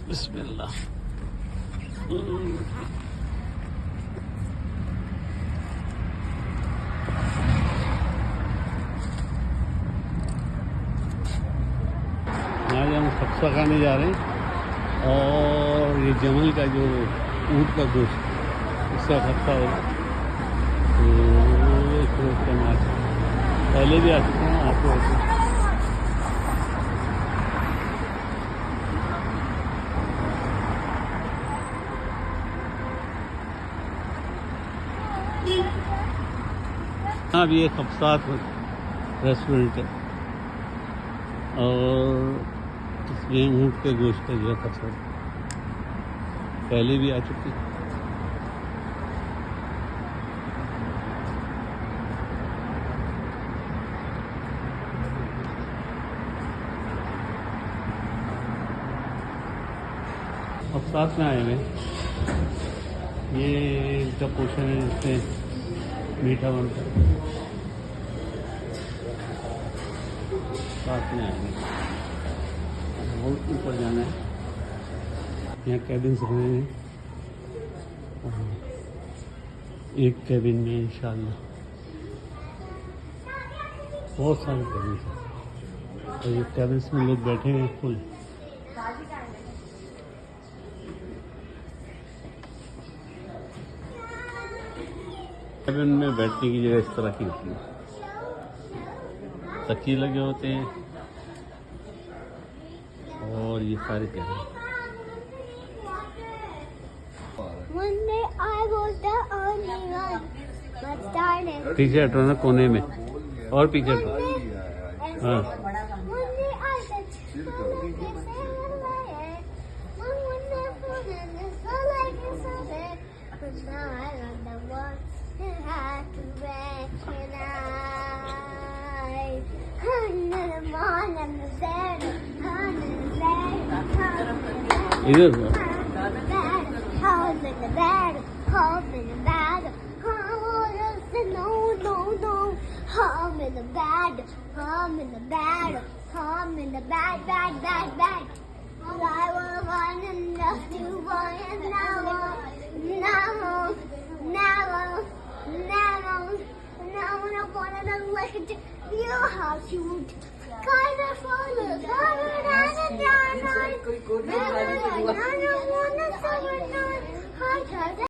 बिस्मिल्लाह। आज हम खप्सा खाने जा रहे हैं और ये जमल का जो ऊँट का गोश्त इसका खप्सा होगा। तो पहले भी आ चुके हैं आपको। हाँ भी एक खप्सात रेस्टोरेंट है और इसमें ऊँट के गोश्त का जो खप्सा पहले भी आ चुकी है। अब साथ में आए हुए ये इनका पोषण है जिससे मीठा बनता है। साथ में आएंगे बहुत ऊपर जाना है। यहाँ कैबिन्स बने हैं एक कैबिन में इंशाल्लाह बहुत सारे कैबिन्स हैं और ये कैबिन्स में लोग बैठे हैं फुल। कैबिन में बैठने की जगह इस तरह की होती है, तकिए लगे होते हैं और ये सारे कैबिन। पीछे हटो ना कोने में और पीछे हटो। हाँ इधर कोई